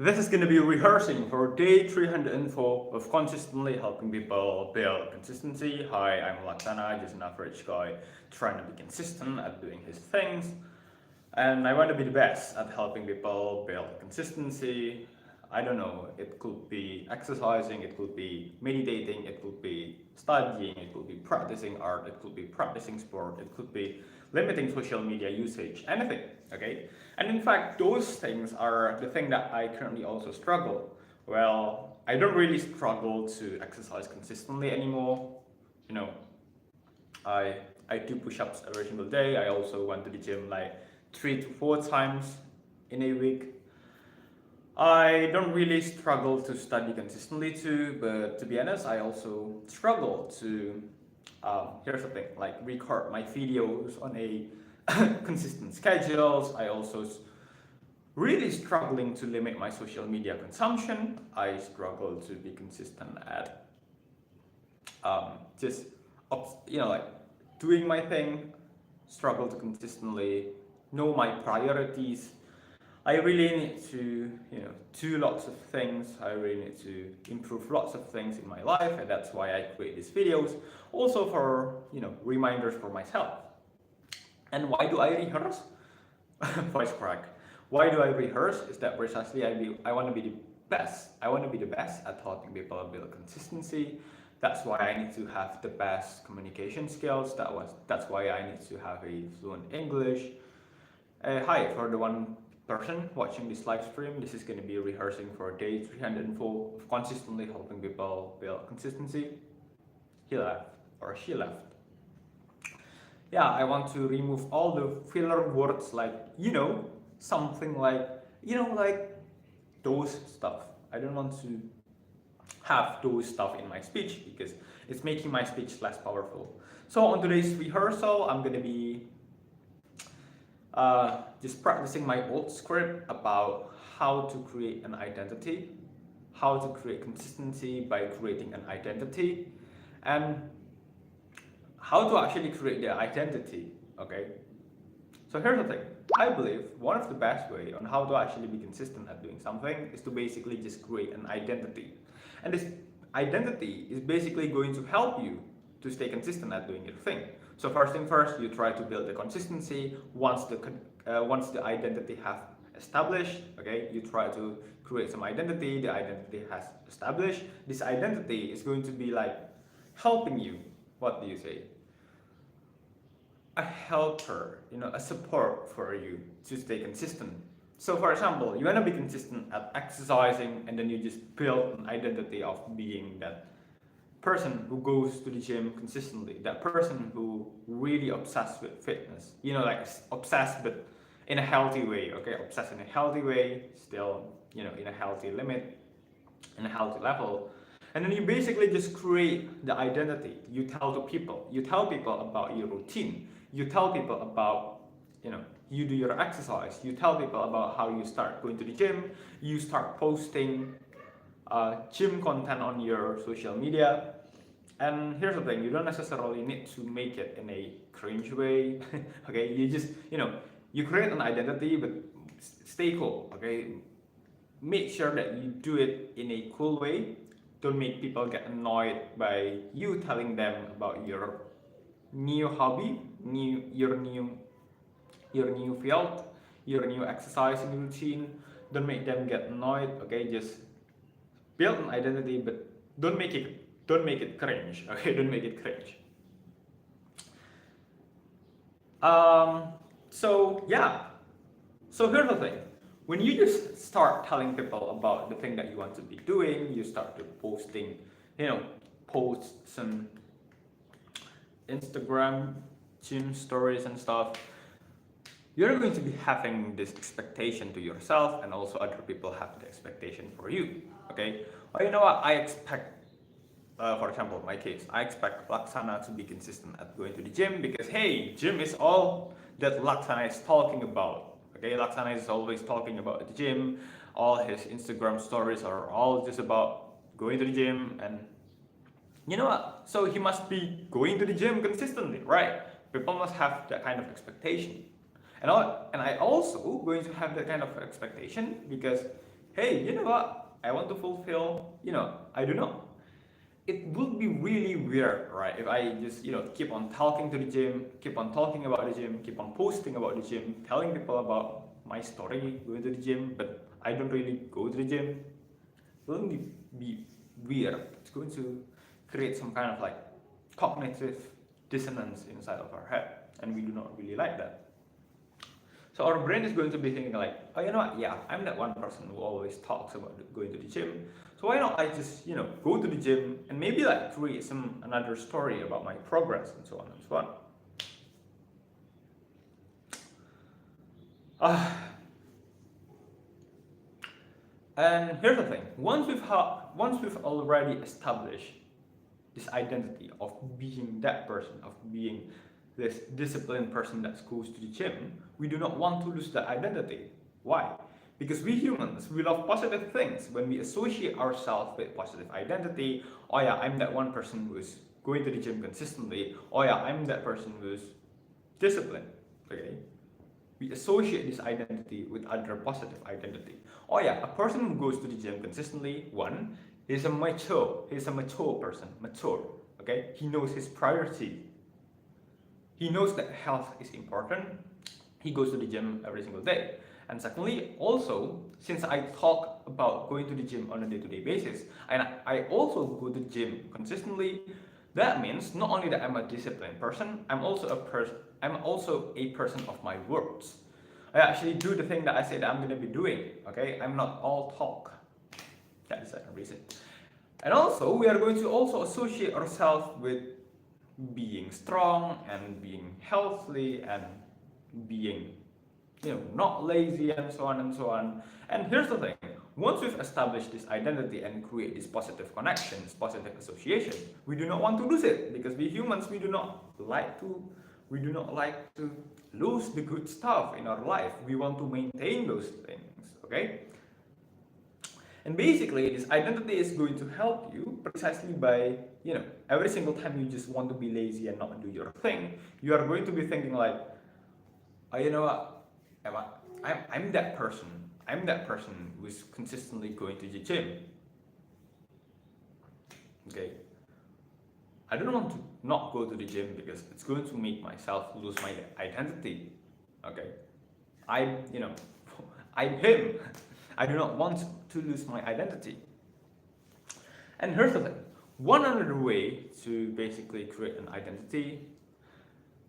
This is going to be rehearsing for day 304 of consistently helping people build consistency. Hi, I'm Laksana, just an average guy trying to be consistent at doing his things. And I want to be the best at helping people build consistency. I don't know, it could be exercising, it could be meditating, it could be studying, it could be practicing art, it could be practicing sport, it could be limiting social media usage, anything, okay? And in fact, those things are the thing that I currently also struggle. Well, I don't really struggle to exercise consistently anymore. You know, I I do push-ups every single day. I also went to the gym like 3 to 4 times in a week. I don't really struggle to study consistently too, but to be honest, I also struggle to, here's the thing, like record my videos on a consistent schedules. I also really struggling to limit my social media consumption. I struggle to be consistent at just, like doing my thing, struggle to consistently know my priorities. I really need to, do lots of things. I really need to improve lots of things in my life, and that's why I create these videos. Also for, reminders for myself. And why do I rehearse? Voice crack. Why do I rehearse? Is that precisely I want to be the best. I want to be the best at helping people build consistency. That's why I need to have the best communication skills. That's why I need to have a fluent English. Hi, for the one person watching this live stream, this is going to be rehearsing for day 304 of consistently helping people build consistency. He left, or she left. Yeah, I want to remove all the filler words like, something like, like those stuff. I don't want to have those stuff in my speech because it's making my speech less powerful. So on today's rehearsal, I'm going to be just practicing my old script about how to create an identity, how to create consistency by creating an identity, and how to actually create the identity, okay? So here's the thing. I believe one of the best way on how to actually be consistent at doing something is to basically just create an identity. And this identity is basically going to help you to stay consistent at doing your thing. So first thing first, you try to build the consistency. Once the identity have established, okay, you try to create some identity. The identity has established. This identity is going to be like helping you. What do you say? A helper, a support for you to stay consistent. So for example, you want to be consistent at exercising, and then you just build an identity of being that person who goes to the gym consistently, that person who really obsessed with fitness, like obsessed but in a healthy way, okay, obsessed in a healthy way, still, in a healthy limit, in a healthy level. And then you basically just create the identity. You tell people about your routine. You tell people about, you do your exercise. You tell people about how you start going to the gym. You start posting gym content on your social media. And here's the thing, you don't necessarily need to make it in a cringe way. Okay, you just, you create an identity, but stay cool, okay? Make sure that you do it in a cool way. Don't make people get annoyed by you telling them about your new hobby, your new field, your new exercising routine. Don't make them get annoyed, okay? Just build an identity, but don't make it cringe, okay? Don't make it cringe. So yeah. So here's the thing. When you just start telling people about the thing that you want to be doing, you start to posting, post some Instagram gym stories and stuff, you're going to be having this expectation to yourself, and also other people have the expectation for you, okay? Well, you know what, I expect, for example, in my case, I expect Laksana to be consistent at going to the gym because, hey, gym is all that Laksana is talking about. Okay, Laksana is always talking about the gym. All his Instagram stories are all just about going to the gym, and you know what? So he must be going to the gym consistently, right? People must have that kind of expectation. And I also going to have that kind of expectation because hey, you know what, I want to fulfill, I don't know, it would be really weird, right? If I just, keep on talking to the gym, keep on talking about the gym, keep on posting about the gym, telling people about my story going to the gym, but I don't really go to the gym. It will be weird. It's going to create some kind of like cognitive dissonance inside of our head, and we do not really like that. So our brain is going to be thinking like, oh, you know what? Yeah, I'm that one person who always talks about going to the gym. So why not I just, go to the gym and maybe like create some another story about my progress and so on and so on. Uh, and here's the thing: once we've already established this identity of being that person, of being this disciplined person that goes to the gym, we do not want to lose that identity. Why? Because we humans, we love positive things. When we associate ourselves with positive identity, oh yeah, I'm that one person who's going to the gym consistently. Oh yeah, I'm that person who's disciplined. Okay? We associate this identity with other positive identity. Oh yeah, a person who goes to the gym consistently, one, he's a mature person, mature. Okay? He knows his priority. He knows that health is important. He goes to the gym every single day. And secondly, also, since I talk about going to the gym on a day-to-day basis, and I also go to the gym consistently, that means not only that I'm a disciplined person, I'm also a person of my words. I actually do the thing that I say that I'm gonna be doing. Okay, I'm not all talk. That is the second reason. And also, we are going to also associate ourselves with being strong and being healthy and being, not lazy and so on and so on. And here's the thing: once we've established this identity and create these positive connections, positive association, we do not want to lose it, because we humans, we do not like to lose the good stuff in our life. We want to maintain those things. Okay. And basically, this identity is going to help you precisely by, every single time you just want to be lazy and not do your thing, you are going to be thinking like, oh, you know what? I'm that person. I'm that person who's consistently going to the gym. Okay. I don't want to not go to the gym because it's going to make myself lose my identity. Okay. I, I'm him. I do not want to lose my identity. And here's the thing: one other way to basically create an identity,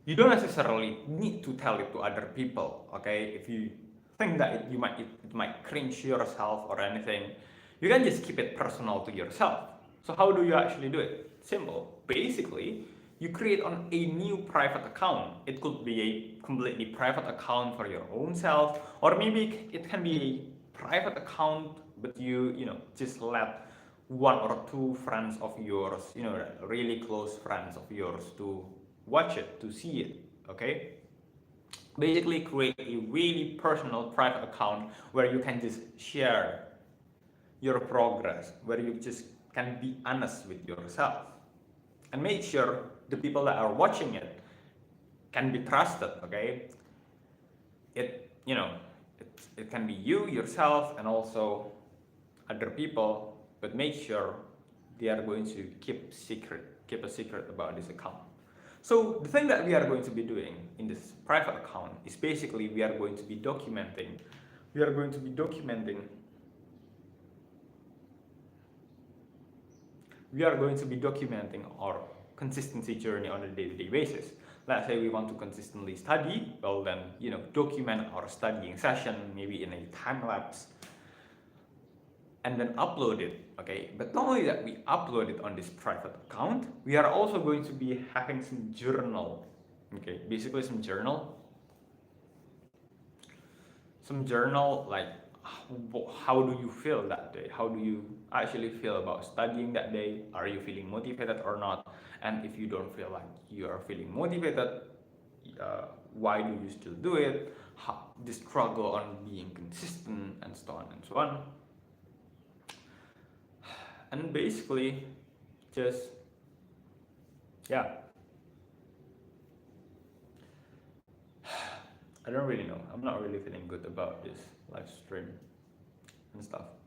you don't necessarily need to tell it to other people. Okay, if you think that it might cringe yourself or anything, you can just keep it personal to yourself. So how do you actually do it? Simple. Basically, you create on a new private account. It could be a completely private account for your own self, or maybe it can be a private account, but you just let one or two friends of yours, really close friends of yours, to watch it, to see it. Okay. Basically, create a really personal private account where you can just share your progress, where you just can be honest with yourself, and make sure the people that are watching it can be trusted. Okay. It can be you yourself and also other people, but make sure they are going to keep a secret about this account. So the thing that we are going to be doing in this private account is basically we are going to be documenting our consistency journey on a day-to-day basis. Let's say we want to consistently study, well then, document our studying session, maybe in a time lapse, and then upload it. Okay, but not only that we upload it on this private account, we are also going to be having some journal. Okay, basically some journal, like how do you feel that day, how do you actually feel about studying that day, are you feeling motivated or not, and if you don't feel like you are feeling motivated, why do you still do it, the struggle on being consistent, and so on and so on. And basically, just, yeah, I don't really know. I'm not really feeling good about this live stream. and stuff.